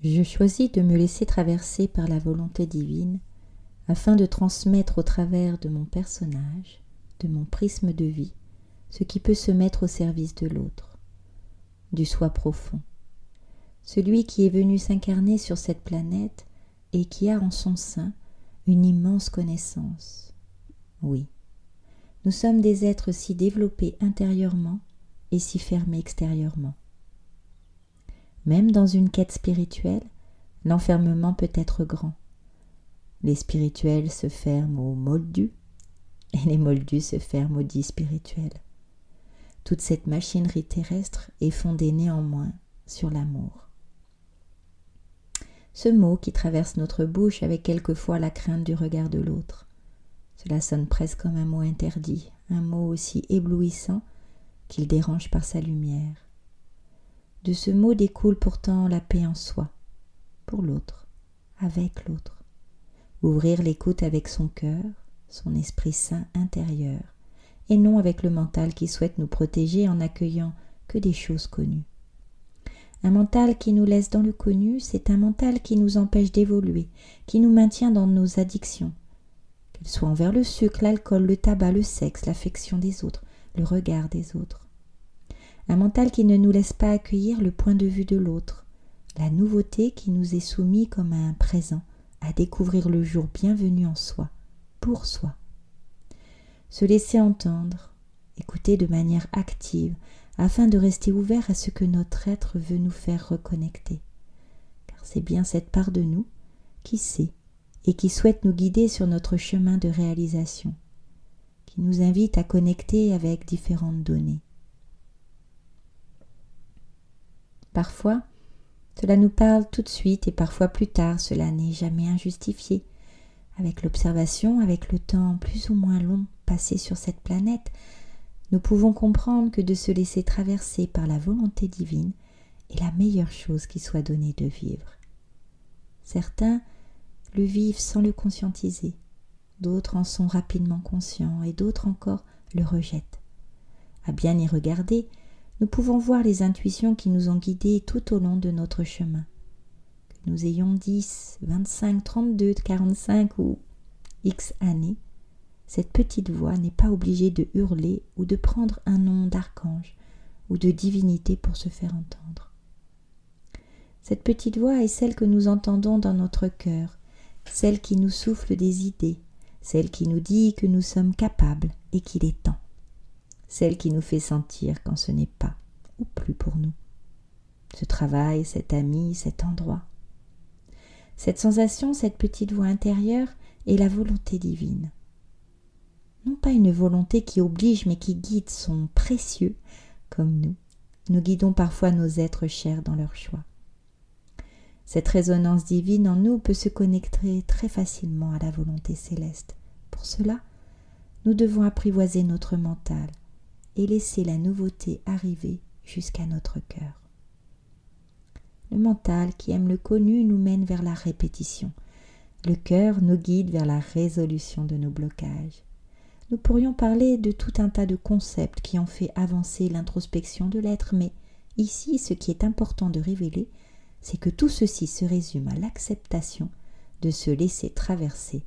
Je choisis de me laisser traverser par la volonté divine afin de transmettre au travers de mon personnage, de mon prisme de vie, ce qui peut se mettre au service de l'autre, du soi profond, celui qui est venu s'incarner sur cette planète et qui a en son sein une immense connaissance. Oui, nous sommes des êtres si développés intérieurement et si fermés extérieurement. Même dans une quête spirituelle, l'enfermement peut être grand. Les spirituels se ferment aux moldus et les moldus se ferment aux dits spirituels. Toute cette machinerie terrestre est fondée néanmoins sur l'amour. Ce mot qui traverse notre bouche avec quelquefois la crainte du regard de l'autre. Cela sonne presque comme un mot interdit, un mot aussi éblouissant qu'il dérange par sa lumière. De ce mot découle pourtant la paix en soi, pour l'autre, avec l'autre. Ouvrir l'écoute avec son cœur, son esprit saint intérieur, et non avec le mental qui souhaite nous protéger en n'accueillant que des choses connues. Un mental qui nous laisse dans le connu, c'est un mental qui nous empêche d'évoluer, qui nous maintient dans nos addictions, qu'elles soient envers le sucre, l'alcool, le tabac, le sexe, l'affection des autres, le regard des autres. Un mental qui ne nous laisse pas accueillir le point de vue de l'autre, la nouveauté qui nous est soumise comme un présent à découvrir le jour bienvenu en soi, pour soi. Se laisser entendre, écouter de manière active, afin de rester ouvert à ce que notre être veut nous faire reconnecter. Car c'est bien cette part de nous qui sait et qui souhaite nous guider sur notre chemin de réalisation, qui nous invite à connecter avec différentes données. Parfois, cela nous parle tout de suite et parfois plus tard, cela n'est jamais injustifié. Avec l'observation, avec le temps plus ou moins long passé sur cette planète, nous pouvons comprendre que de se laisser traverser par la volonté divine est la meilleure chose qui soit donnée de vivre. Certains le vivent sans le conscientiser, d'autres en sont rapidement conscients et d'autres encore le rejettent. À bien y regarder, nous pouvons voir les intuitions qui nous ont guidés tout au long de notre chemin. Que nous ayons 10, 25, 32, 45 ou X années, cette petite voix n'est pas obligée de hurler ou de prendre un nom d'archange ou de divinité pour se faire entendre. Cette petite voix est celle que nous entendons dans notre cœur, celle qui nous souffle des idées, celle qui nous dit que nous sommes capables et qu'il est temps, celle qui nous fait sentir quand ce n'est pas ou plus pour nous. Ce travail, cet ami, cet endroit. Cette sensation, cette petite voix intérieure est la volonté divine. Non pas une volonté qui oblige mais qui guide son précieux comme nous. Nous guidons parfois nos êtres chers dans leur choix. Cette résonance divine en nous peut se connecter très facilement à la volonté céleste. Pour cela, nous devons apprivoiser notre mental et laisser la nouveauté arriver jusqu'à notre cœur. Le mental qui aime le connu nous mène vers la répétition. Le cœur nous guide vers la résolution de nos blocages. Nous pourrions parler de tout un tas de concepts qui ont fait avancer l'introspection de l'être, mais ici, ce qui est important de révéler, c'est que tout ceci se résume à l'acceptation de se laisser traverser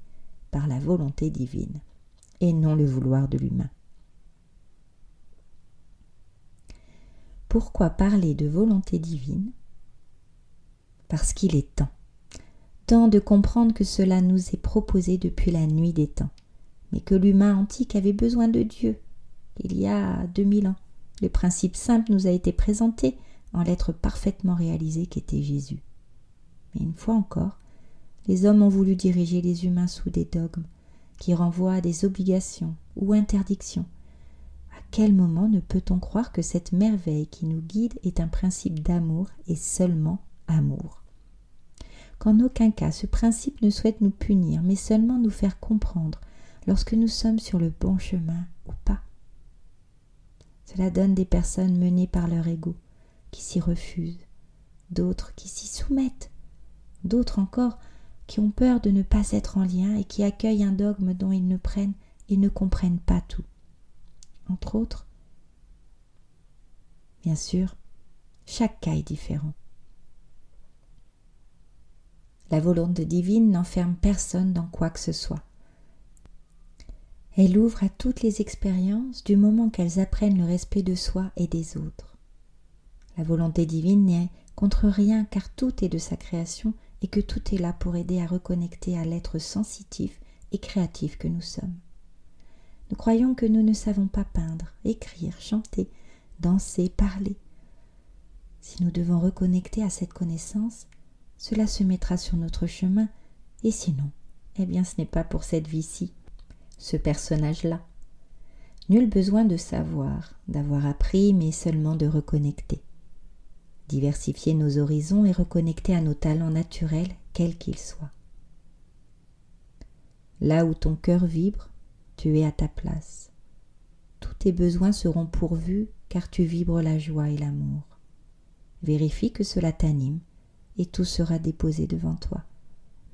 par la volonté divine et non le vouloir de l'humain. Pourquoi parler de volonté divine ? Parce qu'il est temps de comprendre que cela nous est proposé depuis la nuit des temps, mais que l'humain antique avait besoin de Dieu. Il y a 2000 ans, le principe simple nous a été présenté en l'être parfaitement réalisé qu'était Jésus. Mais une fois encore, les hommes ont voulu diriger les humains sous des dogmes qui renvoient à des obligations ou interdictions. À quel moment ne peut-on croire que cette merveille qui nous guide est un principe d'amour et seulement amour ? Qu'en aucun cas ce principe ne souhaite nous punir, mais seulement nous faire comprendre lorsque nous sommes sur le bon chemin ou pas. Cela donne des personnes menées par leur ego, qui s'y refusent, d'autres qui s'y soumettent, d'autres encore qui ont peur de ne pas être en lien et qui accueillent un dogme dont ils ne prennent et ne comprennent pas tout. Entre autres, bien sûr, chaque cas est différent. La volonté divine n'enferme personne dans quoi que ce soit. Elle ouvre à toutes les expériences du moment qu'elles apprennent le respect de soi et des autres. La volonté divine n'est contre rien car tout est de sa création et que tout est là pour aider à reconnecter à l'être sensitif et créatif que nous sommes. Nous croyons que nous ne savons pas peindre, écrire, chanter, danser, parler. Si nous devons reconnecter à cette connaissance, cela se mettra sur notre chemin, et sinon, eh bien ce n'est pas pour cette vie-ci, ce personnage-là. Nul besoin de savoir, d'avoir appris, mais seulement de reconnecter. Diversifier nos horizons et reconnecter à nos talents naturels, quels qu'ils soient. Là où ton cœur vibre, tu es à ta place. Tous tes besoins seront pourvus car tu vibres la joie et l'amour. Vérifie que cela t'anime et tout sera déposé devant toi.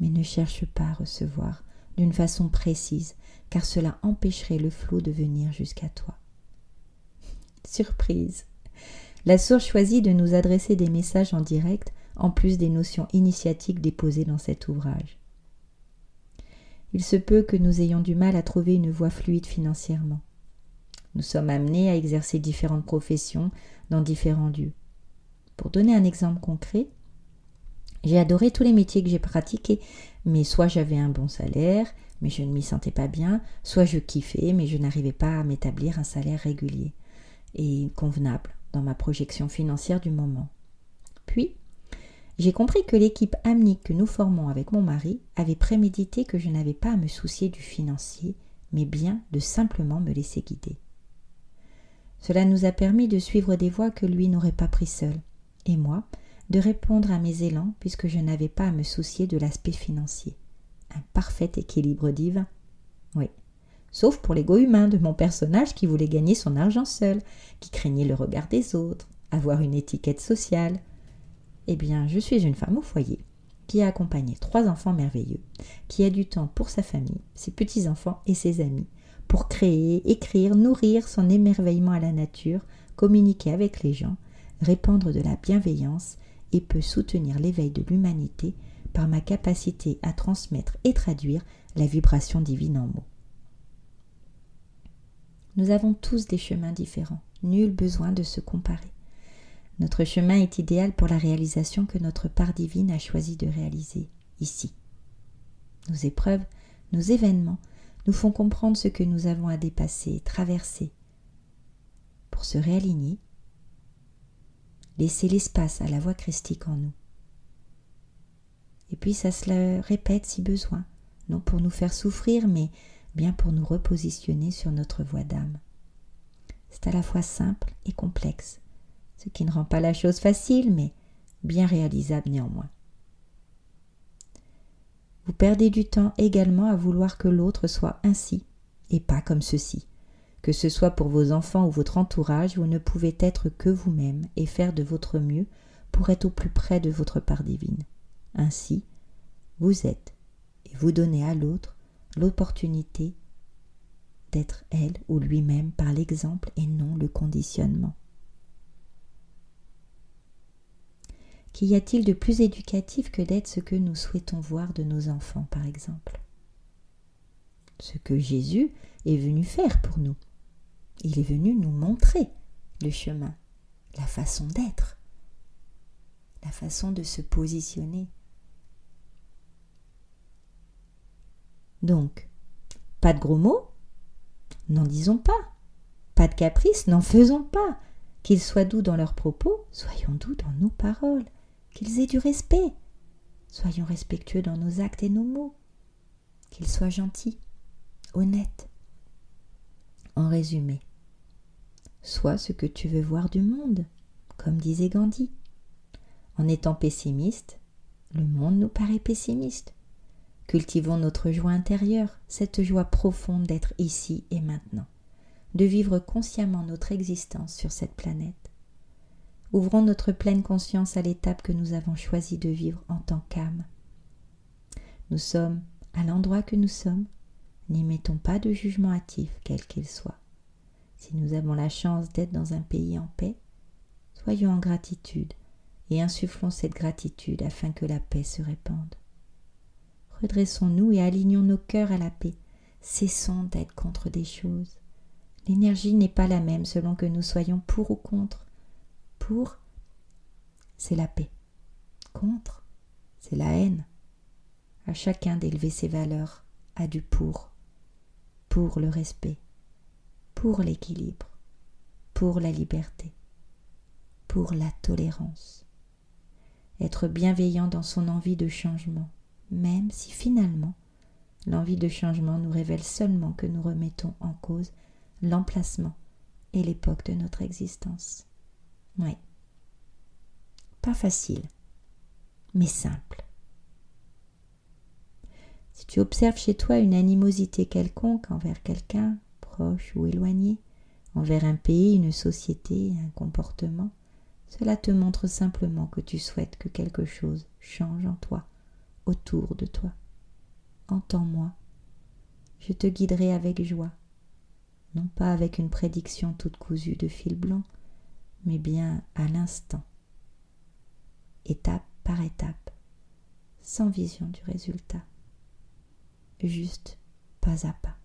Mais ne cherche pas à recevoir d'une façon précise car cela empêcherait le flot de venir jusqu'à toi. Surprise! La source choisit de nous adresser des messages en direct en plus des notions initiatiques déposées dans cet ouvrage. Il se peut que nous ayons du mal à trouver une voie fluide financièrement. Nous sommes amenés à exercer différentes professions dans différents lieux. Pour donner un exemple concret, j'ai adoré tous les métiers que j'ai pratiqués, mais soit j'avais un bon salaire, mais je ne m'y sentais pas bien, soit je kiffais, mais je n'arrivais pas à m'établir un salaire régulier et convenable dans ma projection financière du moment. Puis, j'ai compris que l'équipe amnique que nous formons avec mon mari avait prémédité que je n'avais pas à me soucier du financier, mais bien de simplement me laisser guider. Cela nous a permis de suivre des voies que lui n'aurait pas prises seul, et moi, de répondre à mes élans puisque je n'avais pas à me soucier de l'aspect financier. Un parfait équilibre divin. Oui. Sauf pour l'ego humain de mon personnage qui voulait gagner son argent seul, qui craignait le regard des autres, avoir une étiquette sociale. Eh bien, je suis une femme au foyer, qui a accompagné 3 enfants merveilleux, qui a du temps pour sa famille, ses petits-enfants et ses amis, pour créer, écrire, nourrir son émerveillement à la nature, communiquer avec les gens, répandre de la bienveillance et peut soutenir l'éveil de l'humanité par ma capacité à transmettre et traduire la vibration divine en mots. Nous avons tous des chemins différents, nul besoin de se comparer. Notre chemin est idéal pour la réalisation que notre part divine a choisi de réaliser ici. Nos épreuves, nos événements nous font comprendre ce que nous avons à dépasser, traverser, pour se réaligner, laisser l'espace à la voix christique en nous. Et puis ça se le répète si besoin, non pour nous faire souffrir, mais bien pour nous repositionner sur notre voie d'âme. C'est à la fois simple et complexe, ce qui ne rend pas la chose facile, mais bien réalisable néanmoins. Vous perdez du temps également à vouloir que l'autre soit ainsi, et pas comme ceci. Que ce soit pour vos enfants ou votre entourage, vous ne pouvez être que vous-même et faire de votre mieux pour être au plus près de votre part divine. Ainsi, vous êtes, et vous donnez à l'autre l'opportunité d'être elle ou lui-même par l'exemple et non le conditionnement. Qu'y a-t-il de plus éducatif que d'être ce que nous souhaitons voir de nos enfants, par exemple? Ce que Jésus est venu faire pour nous. Il est venu nous montrer le chemin, la façon d'être, la façon de se positionner. Donc, pas de gros mots? N'en disons pas. Pas de caprices? N'en faisons pas. Qu'ils soient doux dans leurs propos, soyons doux dans nos paroles. Qu'ils aient du respect. Soyons respectueux dans nos actes et nos mots. Qu'ils soient gentils, honnêtes. En résumé, sois ce que tu veux voir du monde, comme disait Gandhi. En étant pessimiste, le monde nous paraît pessimiste. Cultivons notre joie intérieure, cette joie profonde d'être ici et maintenant, de vivre consciemment notre existence sur cette planète. Ouvrons notre pleine conscience à l'étape que nous avons choisi de vivre en tant qu'âme. Nous sommes à l'endroit que nous sommes, n'y mettons pas de jugement hâtif, quel qu'il soit. Si nous avons la chance d'être dans un pays en paix, soyons en gratitude et insufflons cette gratitude afin que la paix se répande. Redressons-nous et alignons nos cœurs à la paix. Cessons d'être contre des choses. L'énergie n'est pas la même selon que nous soyons pour ou contre. Pour, c'est la paix. Contre, c'est la haine. À chacun d'élever ses valeurs à du pour le respect, pour l'équilibre, pour la liberté, pour la tolérance. Être bienveillant dans son envie de changement, même si finalement l'envie de changement nous révèle seulement que nous remettons en cause l'emplacement et l'époque de notre existence. Oui. Pas facile, mais simple. Si tu observes chez toi une animosité quelconque envers quelqu'un, proche ou éloigné, envers un pays, une société, un comportement, cela te montre simplement que tu souhaites que quelque chose change en toi, autour de toi. Entends-moi, je te guiderai avec joie, non pas avec une prédiction toute cousue de fil blanc, mais bien à l'instant, étape par étape, sans vision du résultat, juste pas à pas.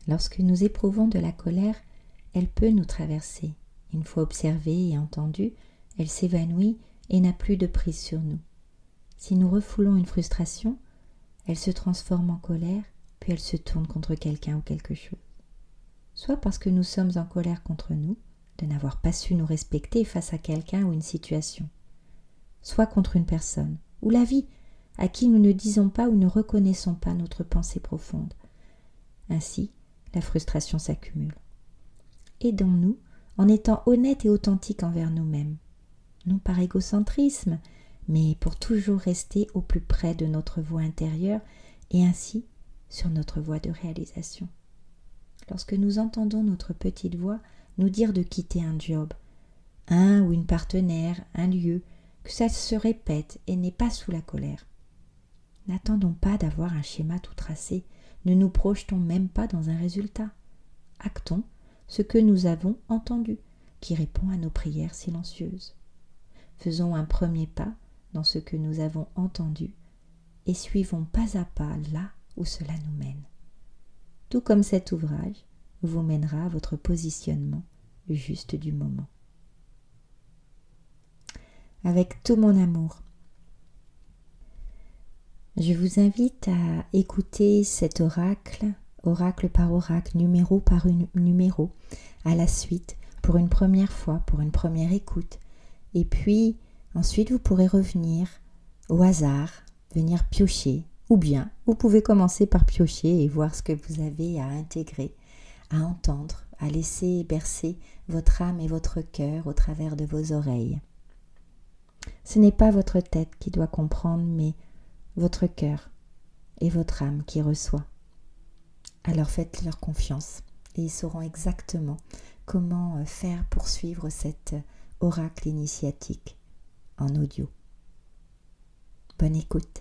Lorsque nous éprouvons de la colère, elle peut nous traverser. Une fois observée et entendue, elle s'évanouit et n'a plus de prise sur nous. Si nous refoulons une frustration, elle se transforme en colère, puis elle se tourne contre quelqu'un ou quelque chose. Soit parce que nous sommes en colère contre nous, de n'avoir pas su nous respecter face à quelqu'un ou une situation, soit contre une personne, ou la vie, à qui nous ne disons pas ou ne reconnaissons pas notre pensée profonde. Ainsi, la frustration s'accumule. Aidons-nous en étant honnêtes et authentiques envers nous-mêmes, non par égocentrisme, mais pour toujours rester au plus près de notre voie intérieure et ainsi sur notre voie de réalisation. Lorsque nous entendons notre petite voix nous dire de quitter un job, un ou une partenaire, un lieu, que ça se répète et n'est pas sous la colère. N'attendons pas d'avoir un schéma tout tracé, ne nous projetons même pas dans un résultat. Actons ce que nous avons entendu, qui répond à nos prières silencieuses. Faisons un premier pas dans ce que nous avons entendu et suivons pas à pas là où cela nous mène. Tout comme cet ouvrage vous mènera à votre positionnement juste du moment. Avec tout mon amour, je vous invite à écouter cet oracle par oracle, numéro par numéro, à la suite, pour une première fois, pour une première écoute. Et puis, ensuite, vous pourrez revenir au hasard, venir piocher, ou bien vous pouvez commencer par piocher et voir ce que vous avez à intégrer, à entendre, à laisser bercer votre âme et votre cœur au travers de vos oreilles. Ce n'est pas votre tête qui doit comprendre, mais votre cœur et votre âme qui reçoit. Alors faites-leur confiance et ils sauront exactement comment faire pour suivre cet oracle initiatique en audio. Bonne écoute.